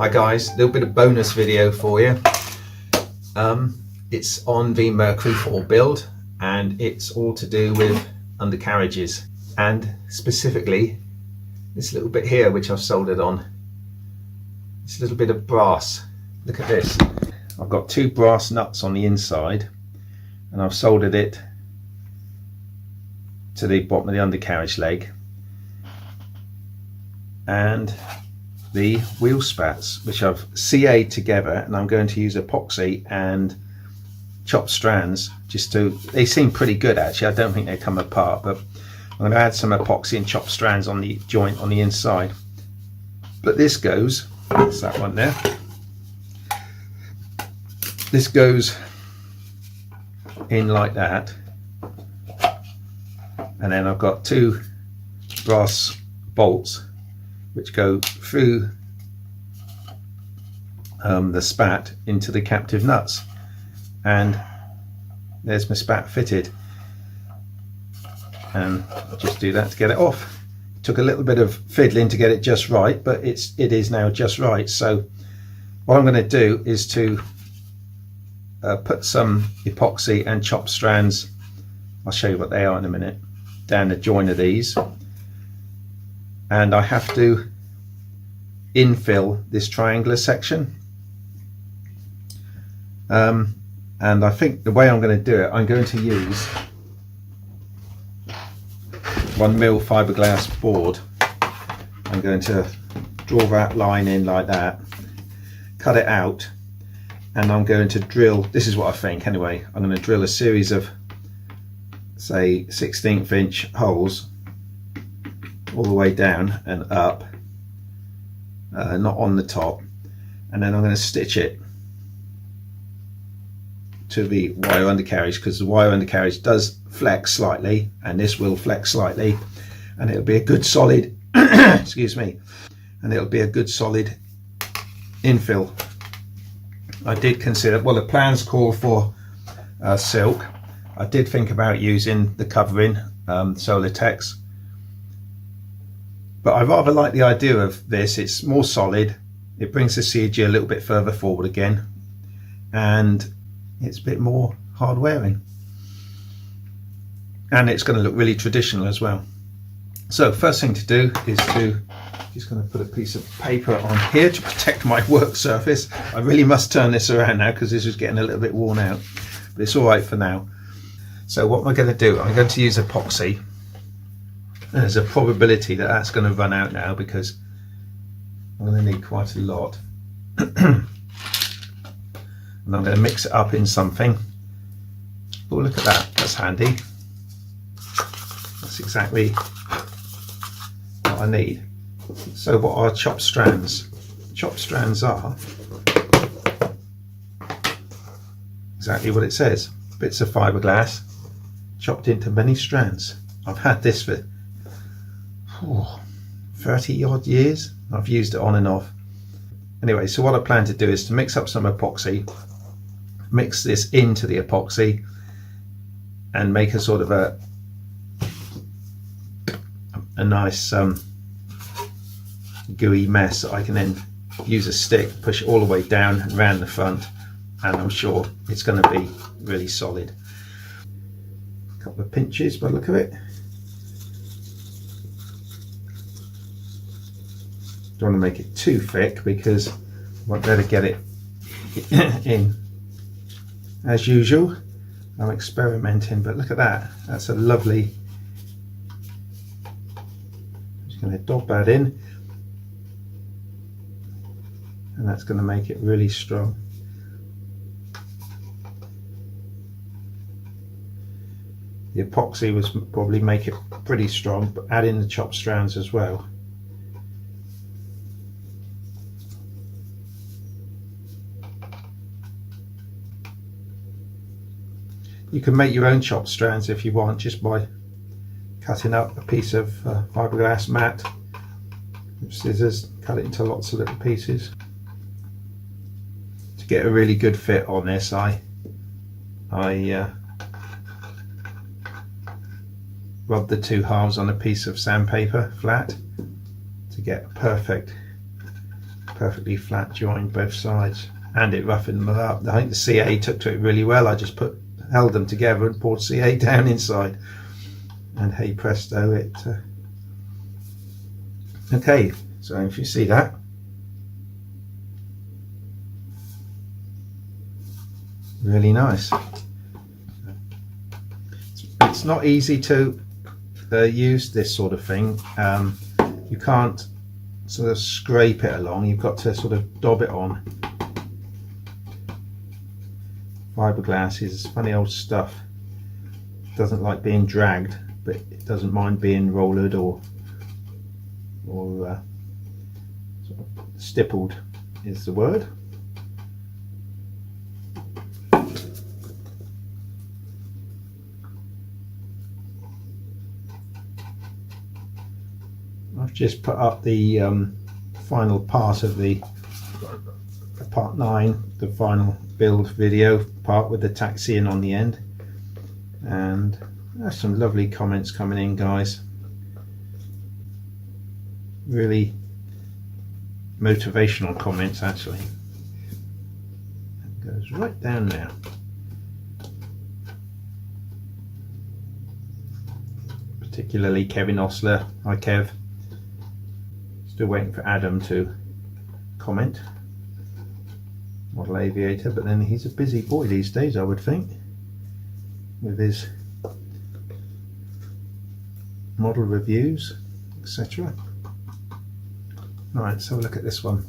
Hi guys, a little bit of bonus video for you. It's on the Mercury 4 build and it's all to do with undercarriages and specifically this little bit here which I've soldered on. It's a little bit of brass. Look at this. I've got two brass nuts on the inside and I've soldered it to the bottom of the undercarriage leg and the wheel spats which I've CA'd together, and I'm going to use epoxy and chopped strands just to, they seem pretty good actually, I don't think they come apart, but I'm going to add some epoxy and chopped strands on the joint on the inside. But this goes, that's that one there, this goes in like that, and then I've got two brass bolts which go through the spat into the captive nuts, and there's my spat fitted, and I'll just do that to get it off. Took a little bit of fiddling to get it just right, but it is now just right. So what I'm going to do is to put some epoxy and chopped strands, I'll show you what they are in a minute, down the joint of these, and I have to infill this triangular section, and I think the way I'm going to do it, I'm going to use 1mm fiberglass board. I'm going to draw that line in like that, cut it out, and I'm going to drill, this is what I think anyway, I'm going to drill a series of say 1/16 inch holes all the way down and up, not on the top, and then I'm going to stitch it to the wire undercarriage, because the wire undercarriage does flex slightly and this will flex slightly, and it'll be a good solid excuse me, and it'll be a good solid infill. I did consider, well, the plans call for silk. I did think about using the covering Solitex, but I rather like the idea of this. It's more solid, it brings the CG a little bit further forward again, and it's a bit more hard wearing, and it's going to look really traditional as well. So first thing to do is to, just going to put a piece of paper on here to protect my work surface. I really must turn this around now because this is getting a little bit worn out, but it's all right for now. So what am I going to do? I'm going to use epoxy. There's a probability that that's going to run out now because I'm going to need quite a lot. And I'm going to mix it up in something. Oh, look at that, that's handy. That's exactly what I need. So what are chopped strands? Chopped strands are exactly what it says. Bits of fiberglass chopped into many strands. I've had this for 30 odd years. I've used it on and off. Anyway, so what I plan to do is to mix up some epoxy, mix this into the epoxy, and make a sort of a nice gooey mess that I can then use a stick, push it all the way down and round the front, and I'm sure it's going to be really solid. A couple of pinches by the look of it. Don't want to make it too thick because I won't be able to get it in. As usual, I'm experimenting, but look at that, that's a lovely, I'm just going to dab that in, and that's going to make it really strong. The epoxy was probably make it pretty strong, but add in the chopped strands as well. You can make your own chopped strands if you want, just by cutting up a piece of fiberglass mat with scissors, cut it into lots of little pieces. To get a really good fit on this, I rub the two halves on a piece of sandpaper flat to get a perfect perfectly flat join both sides, and it roughened them up. I think the CA took to it really well. I just held them together and poured CA down inside, and hey presto, it okay. So if you see that, really nice. It's not easy to use this sort of thing. You can't sort of scrape it along, you've got to sort of dob it on. Fiberglass is funny old stuff. It doesn't like being dragged, but it doesn't mind being rollered or sort of stippled is the word. I've just put up the final part of the part 9, the final build video part with the taxiing on the end, and there's some lovely comments coming in, guys. Really motivational comments actually. It goes right down there. Particularly Kevin Osler. Hi Kev. Still waiting for Adam to comment. Model aviator, but then he's a busy boy these days, I would think, with his model reviews, etc. Right, let's have a look at this one.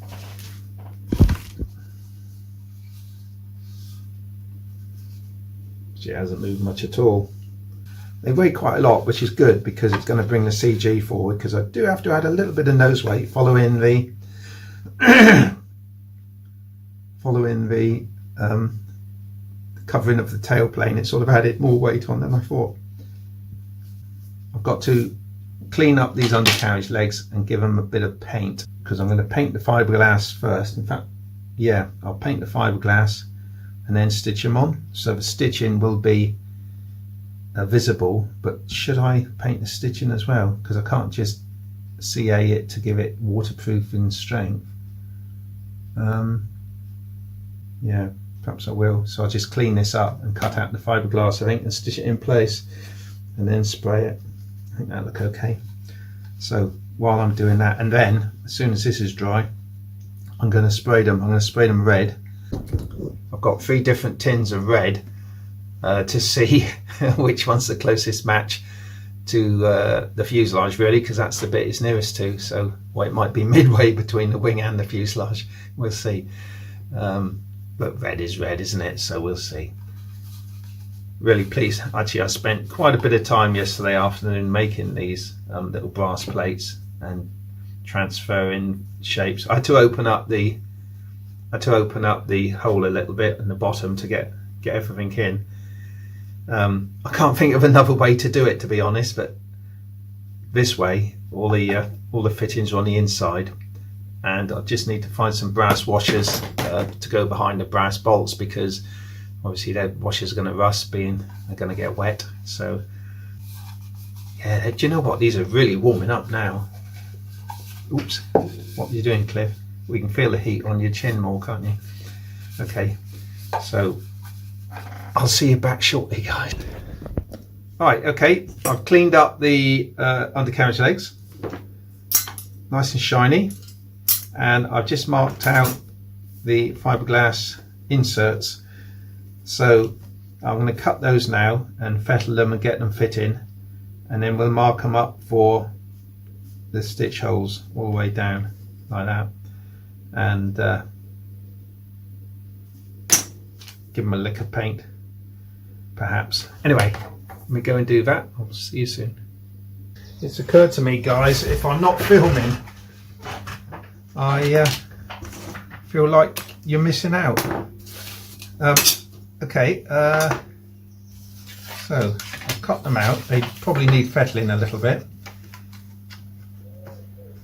She hasn't moved much at all. They weigh quite a lot, which is good because it's going to bring the CG forward, because I do have to add a little bit of nose weight following the covering of the tailplane. It sort of added more weight on than I thought. I've got to clean up these undercarriage legs and give them a bit of paint, because I'm going to paint the fiberglass first. In fact, yeah, I'll paint the fiberglass and then stitch them on, so the stitching will be visible. But should I paint the stitching as well, because I can't just CA it to give it waterproofing strength? Yeah, perhaps I will. So I'll just clean this up and cut out the fiberglass, I think, and stitch it in place and then spray it. I think that'll look okay. So while I'm doing that, and then as soon as this is dry, I'm going to spray them. I'm going to spray them red. I've got 3 different tins of red to see which one's the closest match to the fuselage, really, because that's the bit it's nearest to. So, well, it might be midway between the wing and the fuselage. We'll see. But red is red, isn't it? So we'll see. Really pleased. Actually, I spent quite a bit of time yesterday afternoon making these little brass plates and transferring shapes. I had to open up the hole a little bit in the bottom to get everything in. I can't think of another way to do it, to be honest, but this way all the fittings are on the inside, and I just need to find some brass washers to go behind the brass bolts, because obviously their washers are going to rust, being they're going to get wet. So yeah, do you know what, these are really warming up now. Oops, what are you doing, Cliff? We can feel the heat on your chin more, can't you? Okay, so I'll see you back shortly, guys. Alright, okay, I've cleaned up the undercarriage legs, nice and shiny, and I've just marked out the fiberglass inserts. So I'm going to cut those now and fettle them and get them fit in, and then we'll mark them up for the stitch holes all the way down like that, and give them a lick of paint perhaps. Anyway, let me go and do that. I'll see you soon. It's occurred to me, guys, if I'm not filming, I feel like you're missing out. Okay, so I've cut them out. They probably need fettling a little bit.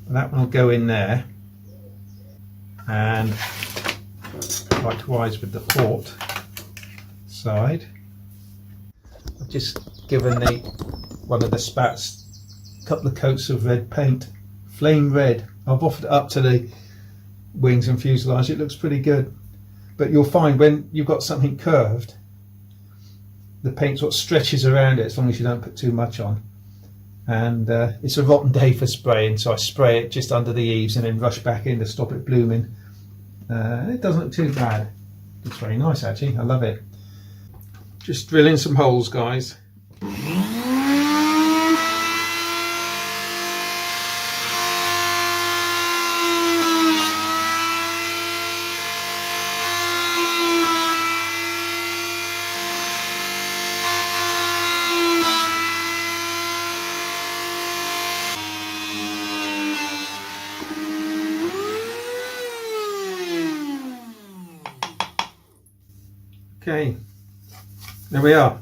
That one will go in there, and likewise with the port side. I've just given one of the Spats a couple of coats of red paint, flame red. I've offered it up to wings and fuselage, it looks pretty good. But you'll find when you've got something curved, the paint sort of stretches around it as long as you don't put too much on. And it's a rotten day for spraying, so I spray it just under the eaves and then rush back in to stop it blooming. It doesn't look too bad. It looks very nice actually, I love it. Just drilling some holes, guys. Okay, there we are.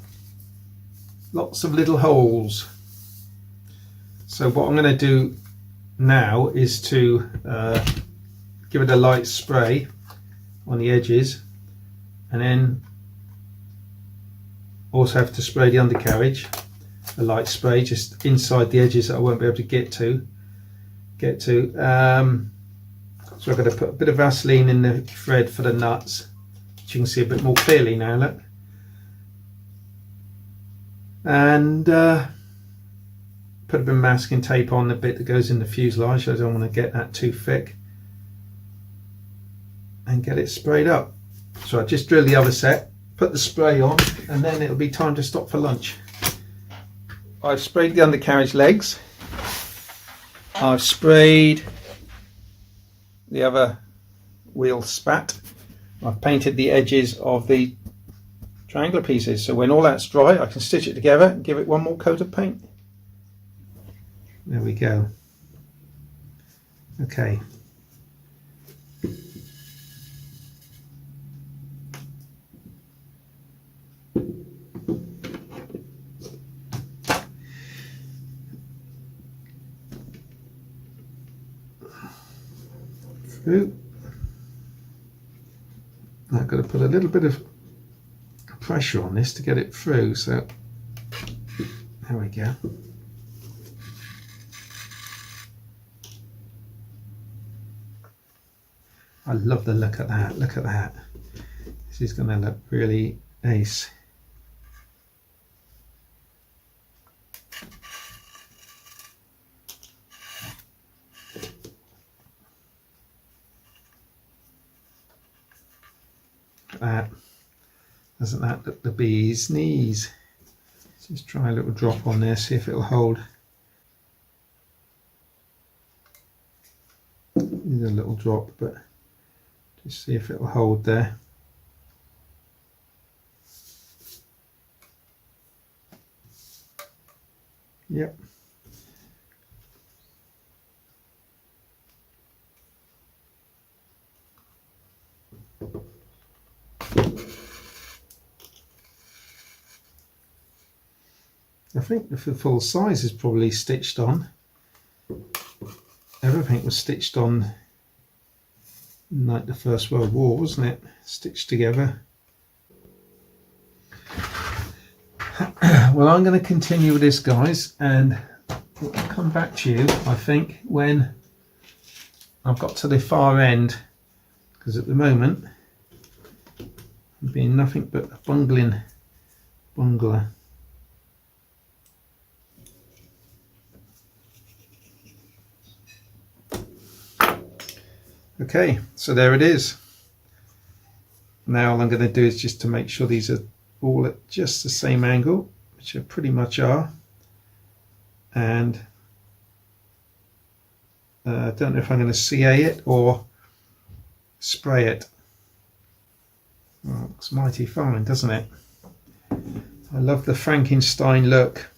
Lots of little holes. So what I'm going to do now is to give it a light spray on the edges, and then also have to spray the undercarriage, a light spray just inside the edges that I won't be able to get to. So I'm going to put a bit of Vaseline in the thread for the nuts. You can see a bit more clearly now, look. And put a bit of masking tape on the bit that goes in the fuselage. I don't want to get that too thick. And get it sprayed up. So I just drill the other set, put the spray on, and then it'll be time to stop for lunch. I've sprayed the undercarriage legs. I've sprayed the other wheel spat. I've painted the edges of the triangular pieces, so when all that's dry I can stitch it together and give it one more coat of paint. There we go. Okay. Through. I've got to put a little bit of pressure on this to get it through, so there we go. I love the look at that, look at that. This is going to look really ace. That doesn't that look the bee's knees? Let's just try a little drop on there, see if it'll hold. There's a little drop, but just see if it'll hold there. Yep. I think the full size is probably stitched on. Everything was stitched on like the First World War, wasn't it? Stitched together. Well, I'm going to continue with this, guys, and I'll come back to you, I think, when I've got to the far end, because at the moment I'm being nothing but a bungler. Okay, so there it is. Now all I'm going to do is just to make sure these are all at just the same angle, which they pretty much are. And I don't know if I'm going to CA it or spray it. Well, it looks mighty fine, doesn't it? I love the Frankenstein look.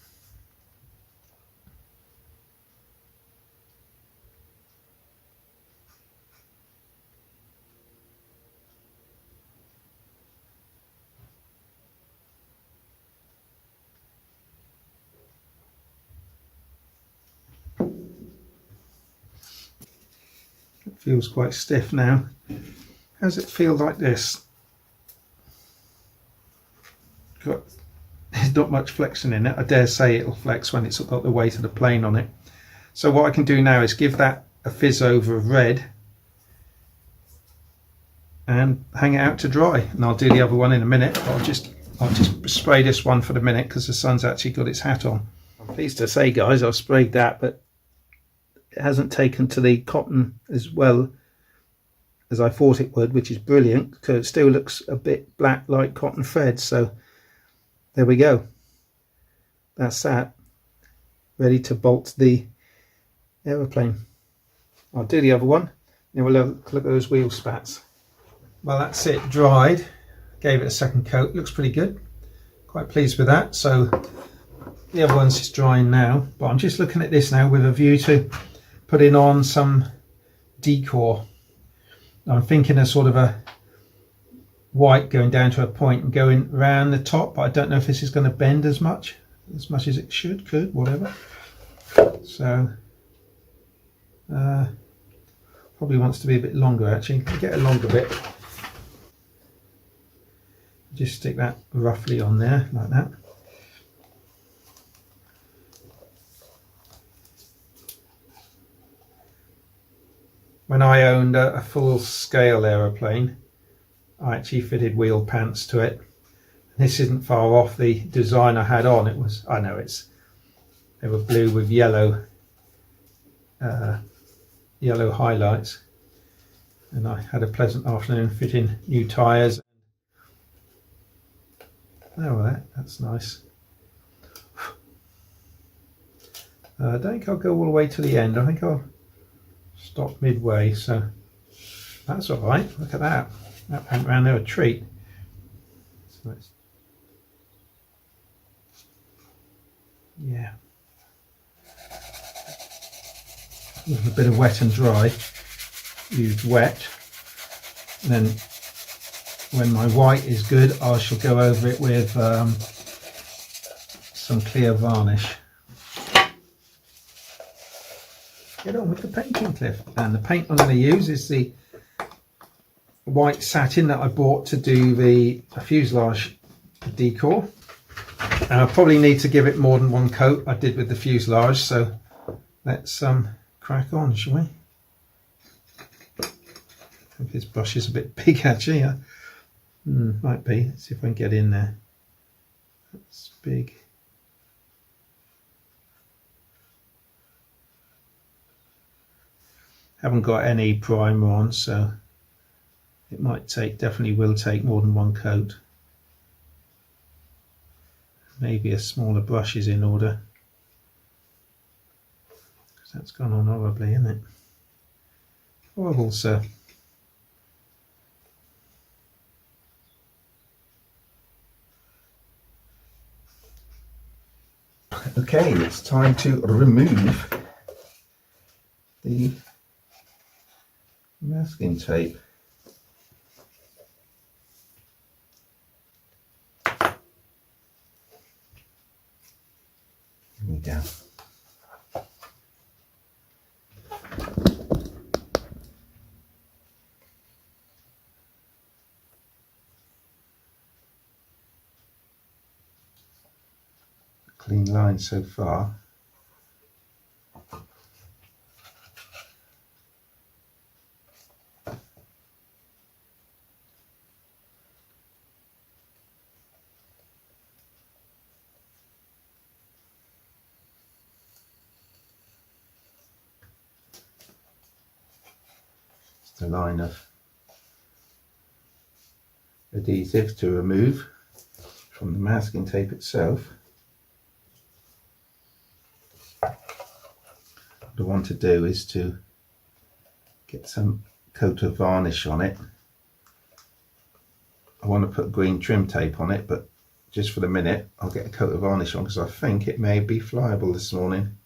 Feels quite stiff now. How does it feel like this? There's not much flexing in it. I dare say it'll flex when it's got the weight of the plane on it. So what I can do now is give that a fizz over of red, and hang it out to dry. And I'll do the other one in a minute. I'll just spray this one for the minute because the sun's actually got its hat on. I'm pleased to say, guys, I've sprayed that, but it hasn't taken to the cotton as well as I thought it would, which is brilliant because it still looks a bit black like cotton thread. So there we go. That's that. Ready to bolt the aeroplane. I'll do the other one. Then we'll look at those wheel spats. Well, that's it, dried. Gave it a second coat. Looks pretty good. Quite pleased with that. So the other one's just drying now, but I'm just looking at this now with a view to putting on some decor. I'm thinking of sort of a white going down to a point and going around the top, but I don't know if this is going to bend as much as it could, whatever. So probably wants to be a bit longer actually. Get a longer bit. Just stick that roughly on there like that. When I owned a full scale aeroplane, I actually fitted wheel pants to it. This isn't far off the design I had on. It was, I know they were blue with yellow highlights, and I had a pleasant afternoon fitting new tyres. Oh, that's nice. I don't think I'll go all the way to the end. I think I'll stop midway, so that's all right. Look at that. That went round there a treat. So it's, yeah. With a bit of wet and dry. Used wet. And then when my white is good, I shall go over it with some clear varnish. Get on with the painting, Cliff. And the paint I'm going to use is the white satin that I bought to do the fuselage decor. And I probably need to give it more than one coat. I did with the fuselage, so let's crack on, shall we? I think this brush is a bit big actually. Might be. Let's see if I can get in there. That's big. Haven't got any primer on, so it might take, definitely will take more than one coat. Maybe a smaller brush is in order, because that's gone on horribly, isn't it? Horrible, sir. Okay, it's time to remove the masking tape. Here we go. Clean line so far. Just a line of adhesive to remove from the masking tape itself. What I want to do is to get some coat of varnish on it. I want to put green trim tape on it, but just for the minute I'll get a coat of varnish on because I think it may be flyable this morning.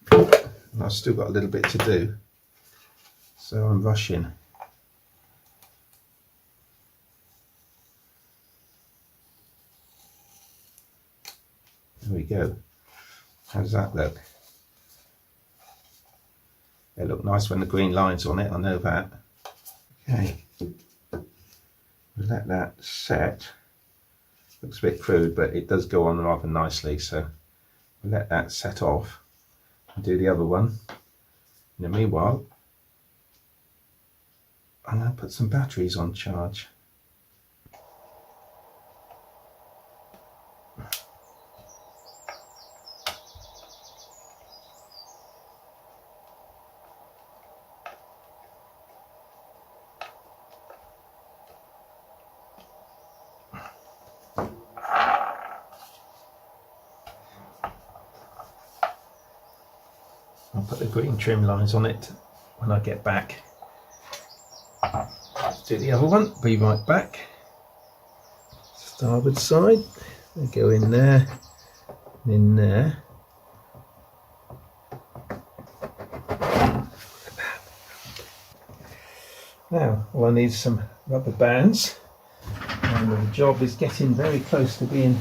And I've still got a little bit to do, so I'm rushing. There we go. How does that look? They look nice when the green line's on it, I know that. Okay, we'll let that set. Looks a bit crude, but it does go on rather nicely, so we'll let that set off and do the other one. In the meanwhile, I'm going to put some batteries on charge. I'll put the green trim lines on it when I get back. Let's do the other one, be right back. Starboard side, they go in there, in there. Now, all I need is some rubber bands, and the job is getting very close to being,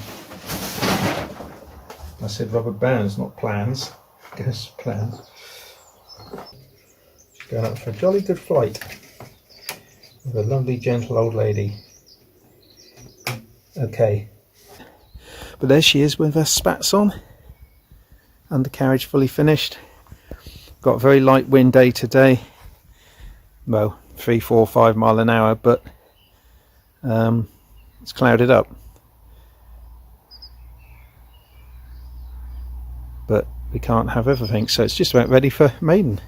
I said rubber bands, not plans. Goes plans. She's going up for a jolly good flight with a lovely gentle old lady. Okay, but there she is with her spats on, undercarriage fully finished. Got a very light wind day today, well 3, 4, 5 mile an hour, but it's clouded up, but we can't have everything, so it's just about ready for maiden.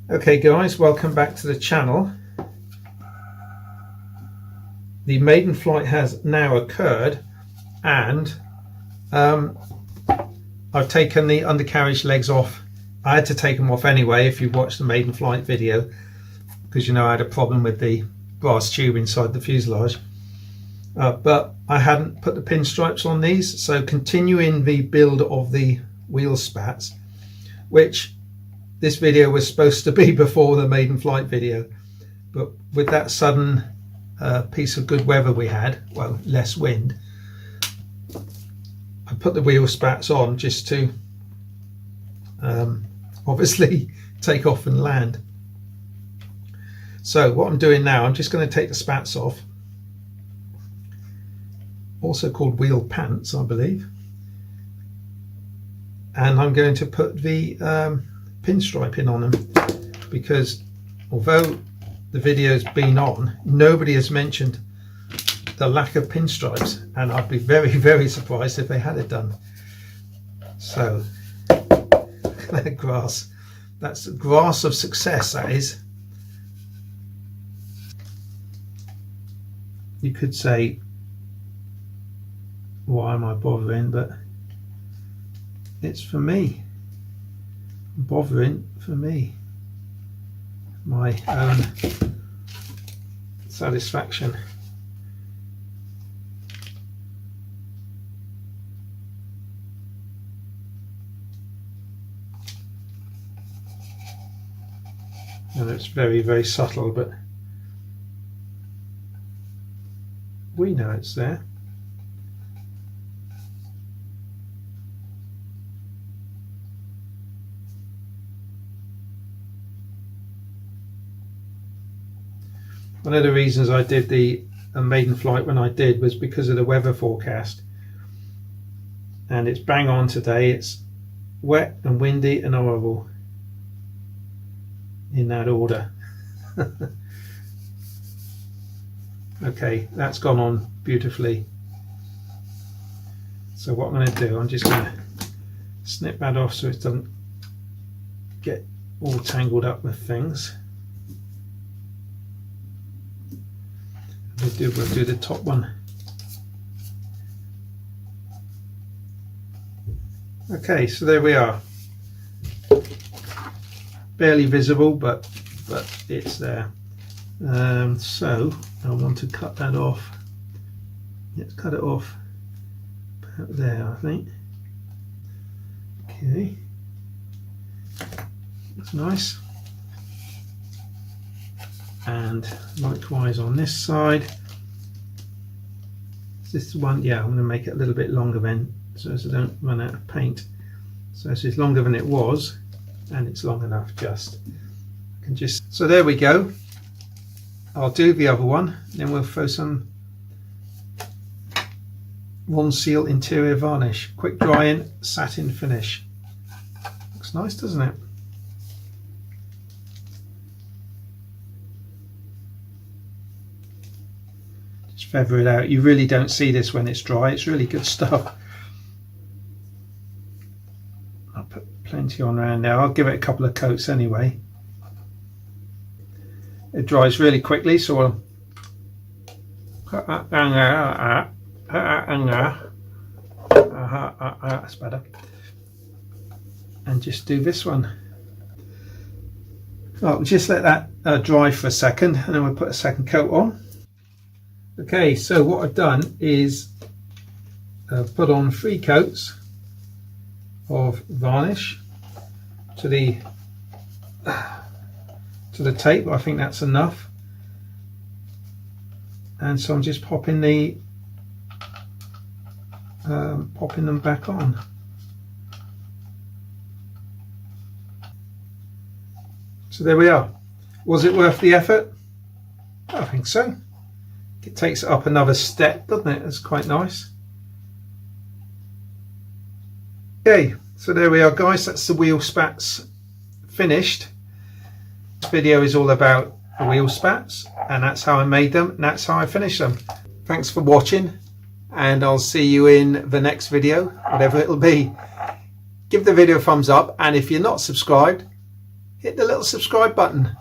Okay guys, welcome back to the channel. The maiden flight has now occurred, and I've taken the undercarriage legs off. I had to take them off anyway if you watched the maiden flight video, because you know I had a problem with the brass tube inside the fuselage. But I hadn't put the pinstripes on these, so continuing the build of the wheel spats, which this video was supposed to be before the maiden flight video, but with that sudden piece of good weather we had, well, less wind, I put the wheel spats on just to obviously take off and land. So what I'm doing now, I'm just going to take the spats off, also called wheel pants I believe, and I'm going to put the pinstriping on them, because although the video's been on, nobody has mentioned the lack of pinstripes, and I'd be very, very surprised if they had it done. So look at that grass, that's the grass of success, that is. You could say, why am I bothering, but it's for me. I'm bothering for me, my own satisfaction. And it's very, very subtle, but we know it's there. One of the reasons I did the maiden flight when I did was because of the weather forecast, and it's bang on today. It's wet and windy and horrible, in that order. Okay, that's gone on beautifully. So what I'm going to do, I'm just going to snip that off so it doesn't get all tangled up with things. We'll do the top one. Okay, so there we are. Barely visible, but it's there. So I want to cut that off. Let's cut it off about there, I think. Okay, that's nice. And likewise on this side. This one, yeah, I'm going to make it a little bit longer then, so as I don't run out of paint. So this is longer than it was, and it's long enough just. I can just. So there we go. I'll do the other one, then we'll throw some Ronseal interior varnish. Quick drying satin finish. Looks nice, doesn't it? feather it out. You really don't see this when it's dry. It's really good stuff. I'll put plenty on around now. I'll give it a couple of coats anyway. It dries really quickly, so that's better. And just do this one. Well, we'll just let that dry for a second, and then we'll put a second coat on. Okay, so what I've done is put on 3 coats of varnish to the tape. I think that's enough, and so I'm just popping them back on. So there we are. Was it worth the effort? I think so. It takes it up another step, doesn't it? It's quite nice. Okay, so there we are, guys. That's the wheel spats finished. This video is all about the wheel spats, and that's how I made them, and that's how I finished them. Thanks for watching, and I'll see you in the next video, whatever it'll be. Give the video a thumbs up, and if you're not subscribed, hit the little subscribe button.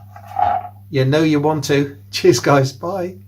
You know you want to. Cheers, guys. Bye.